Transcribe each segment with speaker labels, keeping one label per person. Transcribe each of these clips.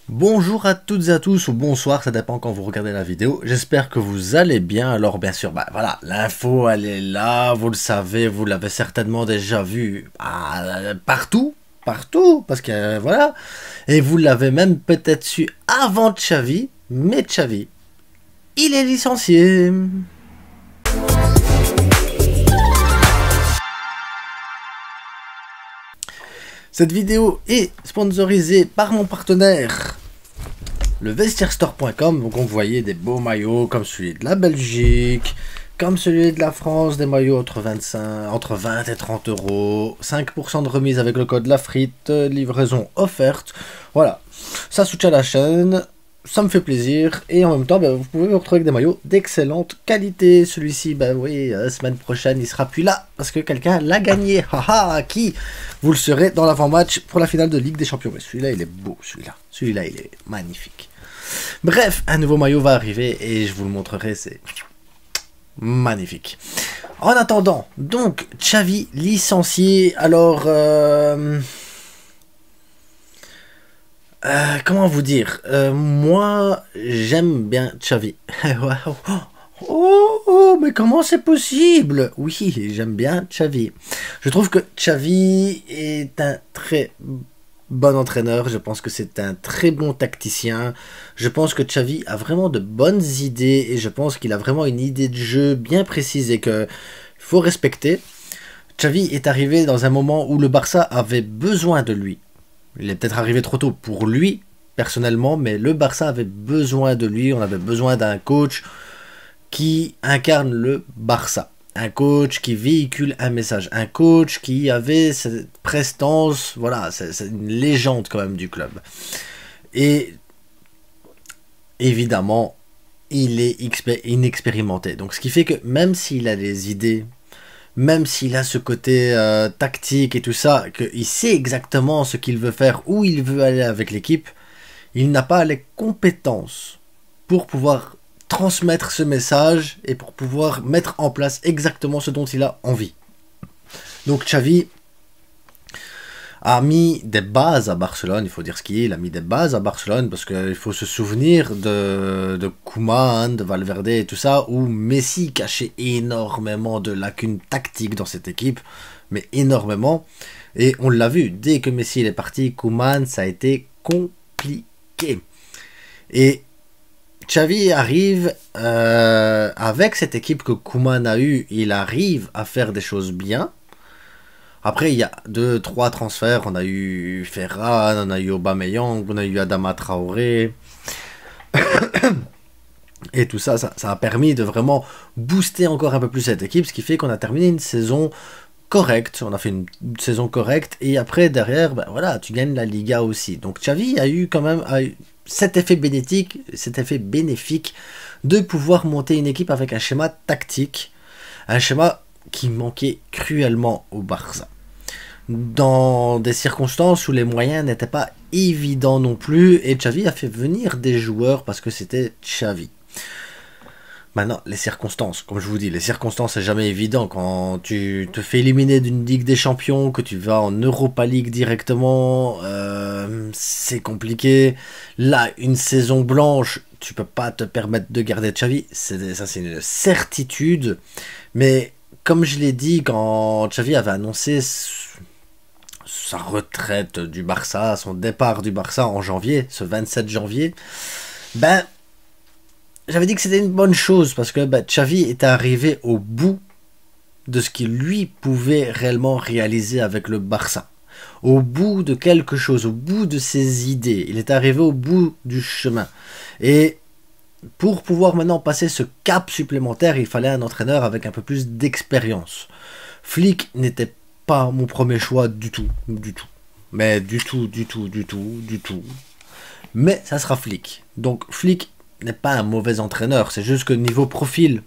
Speaker 1: Bonjour à toutes et à tous, ou bonsoir, ça dépend quand vous regardez la vidéo. J'espère que vous allez bien. Alors bien sûr, voilà, l'info elle est là, vous le savez, vous l'avez certainement déjà vu partout, parce que voilà. Et vous l'avez même peut-être su avant Xavi, mais Xavi, il est licencié. Cette vidéo est sponsorisée par mon partenaire, le vestiairestore.com. Donc on voyait des beaux maillots comme celui de la Belgique, comme celui de la France, des maillots entre 20 et 30 euros, 5% de remise avec le code LAFRITE, livraison offerte. Voilà, ça soutient la chaîne, ça me fait plaisir, et en même temps, vous pouvez vous retrouver avec des maillots d'excellente qualité. Celui-ci, oui, semaine prochaine, il sera plus là, parce que quelqu'un l'a gagné. Haha, qui? Vous le serez dans l'avant-match pour la finale de Ligue des Champions. Mais celui-là, il est beau, celui-là, il est magnifique. Bref, un nouveau maillot va arriver, et je vous le montrerai, c'est magnifique. En attendant, donc, Xavi licencié, alors... comment vous dire, moi j'aime bien Xavi. Mais comment c'est possible? Oui, j'aime bien Xavi. Je trouve que Xavi est un très bon entraîneur. Je pense que c'est un très bon tacticien. Je pense que Xavi a vraiment de bonnes idées et je pense qu'il a vraiment une idée de jeu bien précise et que faut respecter. Xavi est arrivé dans un moment où le Barça avait besoin de lui. Il est peut-être arrivé trop tôt pour lui, personnellement, mais le Barça avait besoin de lui. On avait besoin d'un coach qui incarne le Barça. Un coach qui véhicule un message. Un coach qui avait cette prestance. Voilà, c'est une légende quand même du club. Et évidemment, il est inexpérimenté. Donc ce qui fait que même s'il a des idées... Même s'il a ce côté tactique et tout ça, qu'il sait exactement ce qu'il veut faire, où il veut aller avec l'équipe, il n'a pas les compétences pour pouvoir transmettre ce message et pour pouvoir mettre en place exactement ce dont il a envie. Donc Xavi a mis des bases à Barcelone, il faut dire ce qu'il est, il a mis des bases à Barcelone parce qu'il faut se souvenir de Koeman, de Valverde et tout ça, où Messi cachait énormément de lacunes tactiques dans cette équipe, mais énormément, et on l'a vu, dès que Messi est parti, Koeman, ça a été compliqué. Et Xavi arrive avec cette équipe que Koeman a eue, il arrive à faire des choses bien. Après, il y a 2-3 transferts. On a eu Ferran, on a eu Aubameyang, on a eu Adama Traoré. Et tout ça, ça a permis de vraiment booster encore un peu plus cette équipe, ce qui fait qu'on a terminé une saison correcte. On a fait une saison correcte. Et après, derrière, voilà, tu gagnes la Liga aussi. Donc Xavi a eu quand même cet effet bénéfique de pouvoir monter une équipe avec un schéma tactique. Un schéma qui manquait cruellement au Barça. Dans des circonstances où les moyens n'étaient pas évidents non plus, et Xavi a fait venir des joueurs parce que c'était Xavi. Maintenant, les circonstances, comme je vous dis, les circonstances c'est jamais évident. Quand tu te fais éliminer d'une Ligue des Champions, que tu vas en Europa League directement, c'est compliqué. Là, une saison blanche, tu peux pas te permettre de garder Xavi, ça c'est une certitude. Mais comme je l'ai dit, quand Xavi avait annoncé sa retraite du Barça, son départ du Barça en janvier, ce 27 janvier, j'avais dit que c'était une bonne chose parce que Xavi était arrivé au bout de ce qu'il lui pouvait réellement réaliser avec le Barça. Au bout de quelque chose, au bout de ses idées. Il est arrivé au bout du chemin. Et pour pouvoir maintenant passer ce cap supplémentaire, il fallait un entraîneur avec un peu plus d'expérience. Flick n'était pas mon premier choix du tout. Mais du tout. Mais ça sera Flick. Donc Flick n'est pas un mauvais entraîneur. C'est juste que niveau profil,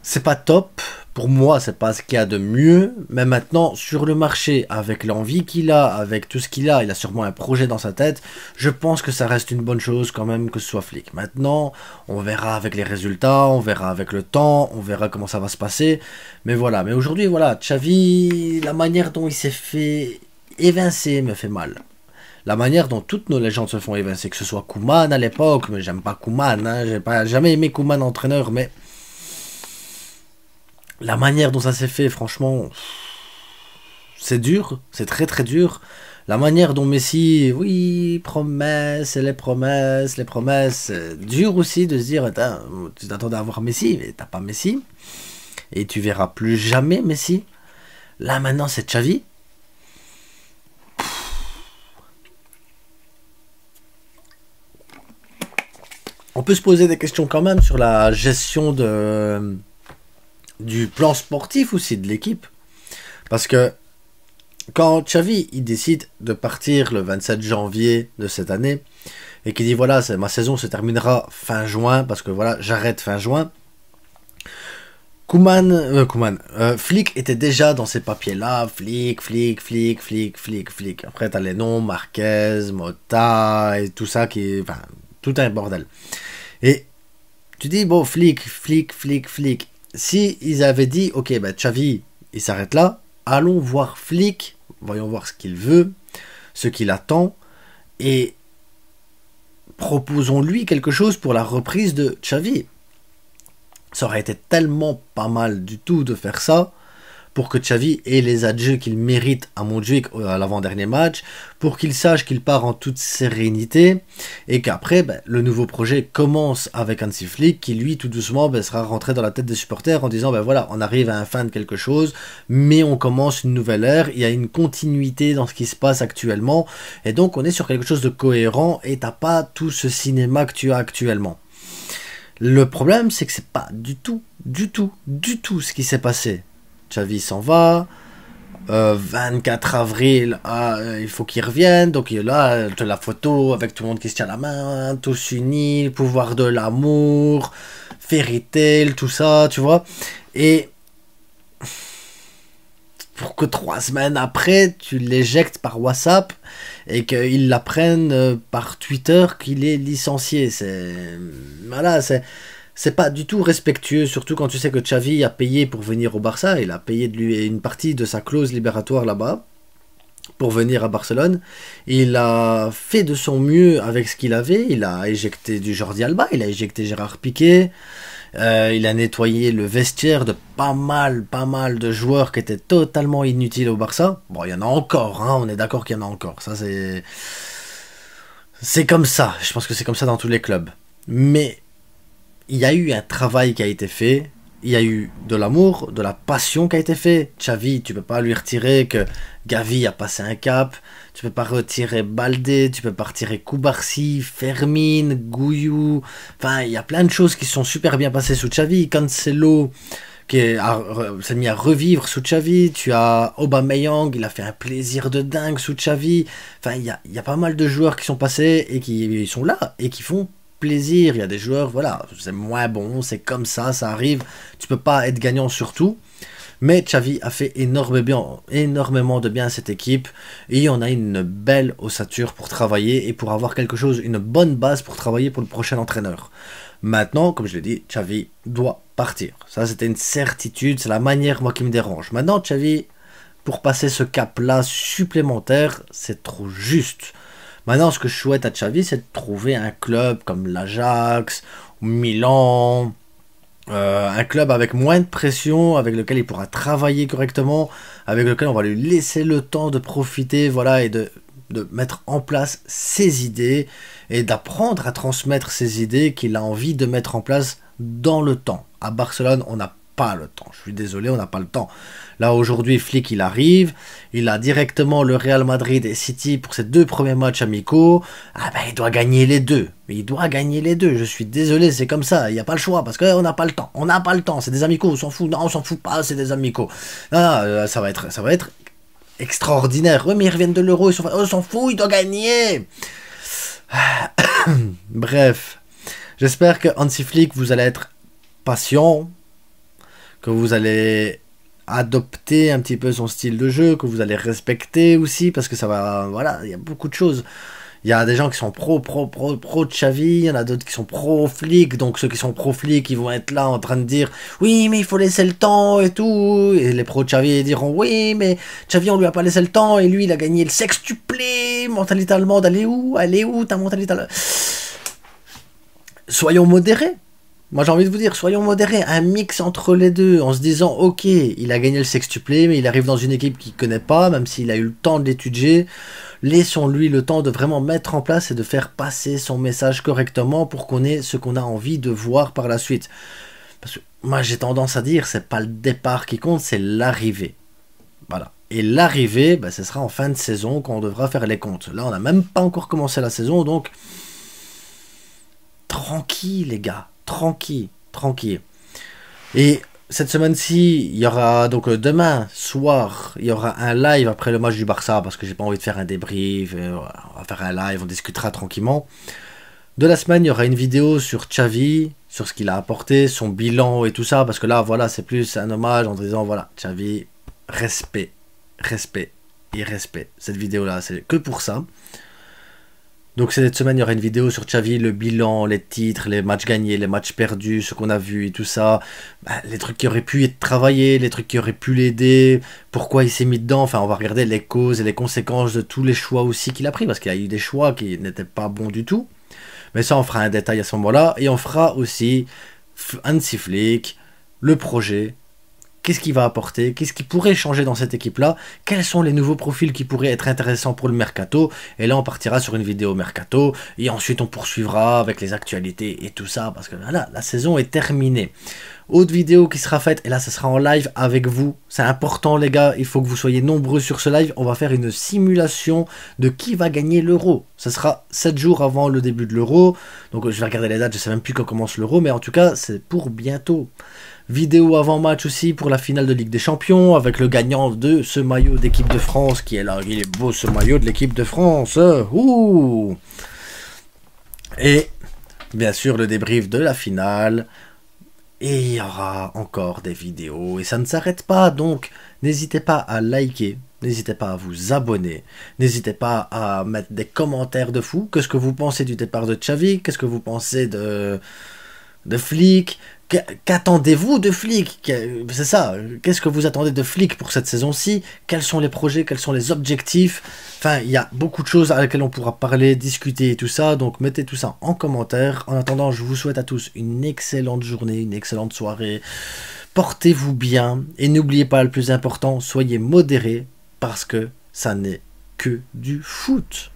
Speaker 1: c'est pas top. Pour moi, c'est pas ce qu'il y a de mieux. Mais maintenant, sur le marché, avec l'envie qu'il a, avec tout ce qu'il a, il a sûrement un projet dans sa tête. Je pense que ça reste une bonne chose quand même que ce soit Flick. Maintenant, on verra avec les résultats, on verra avec le temps, on verra comment ça va se passer. Mais voilà. Mais aujourd'hui, voilà, Xavi, la manière dont il s'est fait évincer me fait mal. la manière dont toutes nos légendes se font évincer, que ce soit Koeman à l'époque, mais j'aime pas Koeman, hein, j'ai pas jamais aimé Koeman entraîneur, mais la manière dont ça s'est fait, franchement, c'est dur, c'est très très dur. La manière dont Messi, oui, promesses, et les promesses, c'est dur aussi de se dire, attends, tu t'attendais à voir Messi, mais t'as pas Messi, et tu verras plus jamais Messi. Là maintenant c'est Xavi. On peut se poser des questions quand même sur la gestion du plan sportif aussi de l'équipe. Parce que quand Xavi il décide de partir le 27 janvier de cette année et qu'il dit voilà, ma saison se terminera fin juin parce que voilà, j'arrête fin juin. Flick était déjà dans ces papiers-là. Flick. Après, t'as les noms, Marquez, Mota et tout ça qui est. Enfin, tout un bordel. Et tu dis, bon, Flick. Si ils avaient dit, ok, bah, Xavi, il s'arrête là, allons voir Flick, voyons voir ce qu'il veut, ce qu'il attend, et proposons-lui quelque chose pour la reprise de Xavi. Ça aurait été tellement pas mal du tout de faire ça pour que Xavi ait les adieux qu'il mérite à Montjuic à l'avant-dernier match, pour qu'il sache qu'il part en toute sérénité et qu'après le nouveau projet commence avec Hansi Flick qui lui tout doucement sera rentré dans la tête des supporters en disant voilà, on arrive à un fin de quelque chose mais on commence une nouvelle ère, il y a une continuité dans ce qui se passe actuellement et donc on est sur quelque chose de cohérent et t'as pas tout ce cinéma que tu as actuellement. Le problème, c'est que c'est pas du tout ce qui s'est passé. Xavi s'en va. 24 avril, il faut qu'il revienne. Donc là, de la photo avec tout le monde qui se tient la main, tous unis, pouvoir de l'amour, fairy tale, tout ça, tu vois. Et pour que 3 semaines après, tu l'éjectes par WhatsApp et qu'ils l'apprennent par Twitter qu'il est licencié. C'est pas du tout respectueux, surtout quand tu sais que Xavi a payé pour venir au Barça, il a payé de lui une partie de sa clause libératoire là-bas pour venir à Barcelone. Il a fait de son mieux avec ce qu'il avait, il a éjecté du Jordi Alba, il a éjecté Gérard Piqué, il a nettoyé le vestiaire de pas mal de joueurs qui étaient totalement inutiles au Barça. Bon, il y en a encore, hein, on est d'accord qu'il y en a encore. Ça, c'est comme ça. Je pense que c'est comme ça dans tous les clubs. Mais il y a eu un travail qui a été fait. Il y a eu de l'amour, de la passion qui a été fait. Xavi, tu peux pas lui retirer que Gavi a passé un cap. Tu peux pas retirer Baldé, tu peux pas retirer Koubarsi, Fermin, Gouillou. Enfin, il y a plein de choses qui sont super bien passées sous Xavi. Cancelo qui s'est mis à revivre sous Xavi. Tu as Aubameyang, il a fait un plaisir de dingue sous Xavi. Enfin, il y a pas mal de joueurs qui sont passés et qui sont là et qui font plaisir. Il y a des joueurs, voilà, c'est moins bon, c'est comme ça arrive. Tu peux pas être gagnant sur tout. Mais Xavi a fait énormément de bien à cette équipe et on a une belle ossature pour travailler et pour avoir quelque chose, une bonne base pour travailler pour le prochain entraîneur. Maintenant, comme je l'ai dit, Xavi doit partir. Ça, c'était une certitude, c'est la manière, moi, qui me dérange. Maintenant, Xavi, pour passer ce cap-là supplémentaire, c'est trop juste. Maintenant, ce que je souhaite à Xavi, c'est de trouver un club comme l'Ajax, Milan, un club avec moins de pression, avec lequel il pourra travailler correctement, avec lequel on va lui laisser le temps de profiter, voilà, et de mettre en place ses idées et d'apprendre à transmettre ses idées qu'il a envie de mettre en place dans le temps. À Barcelone, on n'a pas le temps. Je suis désolé, on n'a pas le temps. Là, aujourd'hui, Flick, il arrive. Il a directement le Real Madrid et City pour ses 2 premiers matchs amicaux. Ah ben, il doit gagner les 2. Il doit gagner les 2. Je suis désolé, c'est comme ça. Il n'y a pas le choix parce qu'on n'a pas le temps. On n'a pas le temps. C'est des amicaux, on s'en fout. Non, on s'en fout pas, c'est des amicaux. Non, ça va être extraordinaire. Oui, mais ils reviennent de l'Euro. On s'en fout, il doit gagner. Bref. J'espère que Hansi Flick, vous allez être patient, que vous allez adopter un petit peu son style de jeu, que vous allez respecter aussi, parce que ça va, voilà, il y a beaucoup de choses. Il y a des gens qui sont pro Xavi, il y en a d'autres qui sont pro-flic, donc ceux qui sont pro-flic, ils vont être là en train de dire oui, mais il faut laisser le temps et tout, et les pro-Xavi diront oui, mais Xavi on lui a pas laissé le temps, et lui il a gagné le sextuplé, mentalité allemande, elle est où ta mentalité allemande? Soyons modérés. Moi j'ai envie de vous dire, soyons modérés, un mix entre les deux, en se disant ok, il a gagné le sextuplé, mais il arrive dans une équipe qu'il connaît pas, même s'il a eu le temps de l'étudier. Laissons-lui le temps de vraiment mettre en place et de faire passer son message correctement pour qu'on ait ce qu'on a envie de voir par la suite. Parce que moi j'ai tendance à dire, c'est pas le départ qui compte, c'est l'arrivée. Voilà. Et l'arrivée, ben, ce sera en fin de saison quand on devra faire les comptes. Là on n'a même pas encore commencé la saison, donc tranquille les gars. Tranquille, tranquille. Et cette semaine-ci, il y aura donc demain soir, il y aura un live après le match du Barça parce que j'ai pas envie de faire un débrief. On va faire un live, on discutera tranquillement. De la semaine, il y aura une vidéo sur Xavi, sur ce qu'il a apporté, son bilan et tout ça parce que là, voilà, c'est plus un hommage en disant voilà, Xavi, respect, respect et respect. Cette vidéo-là, c'est que pour ça. Donc cette semaine, il y aura une vidéo sur Xavi, le bilan, les titres, les matchs gagnés, les matchs perdus, ce qu'on a vu et tout ça. Bah, les trucs qui auraient pu être travaillés, les trucs qui auraient pu l'aider, pourquoi il s'est mis dedans. Enfin, on va regarder les causes et les conséquences de tous les choix aussi qu'il a pris, parce qu'il y a eu des choix qui n'étaient pas bons du tout. Mais ça, on fera un détail à ce moment-là. Et on fera aussi Hansi Flick, le projet. Qu'est-ce qu'il va apporter? Qu'est-ce qui pourrait changer dans cette équipe-là? Quels sont les nouveaux profils qui pourraient être intéressants pour le mercato? Et là, on partira sur une vidéo mercato. Et ensuite, on poursuivra avec les actualités et tout ça. Parce que voilà, la saison est terminée. Autre vidéo qui sera faite. Et là, ce sera en live avec vous. C'est important, les gars. Il faut que vous soyez nombreux sur ce live. On va faire une simulation de qui va gagner l'Euro. Ce sera 7 jours avant le début de l'Euro. Donc, je vais regarder les dates. Je ne sais même plus quand commence l'Euro. Mais en tout cas, c'est pour bientôt. Vidéo avant-match aussi pour la finale de Ligue des Champions avec le gagnant de ce maillot d'équipe de France qui est là. Il est beau ce maillot de l'équipe de France. Ouh. Et bien sûr le débrief de la finale. Et il y aura encore des vidéos et ça ne s'arrête pas. Donc n'hésitez pas à liker. N'hésitez pas à vous abonner. N'hésitez pas à mettre des commentaires de fou. Qu'est-ce que vous pensez du départ de Xavi? Qu'est-ce que vous pensez de Flick? Qu'attendez-vous de Flick? C'est ça. Qu'est-ce que vous attendez de Flick pour cette saison-ci? Quels sont les projets? Quels sont les objectifs? Enfin, il y a beaucoup de choses à laquelle on pourra parler, discuter et tout ça. Donc, mettez tout ça en commentaire. En attendant, je vous souhaite à tous une excellente journée, une excellente soirée. Portez-vous bien. Et n'oubliez pas, le plus important, soyez modérés parce que ça n'est que du foot.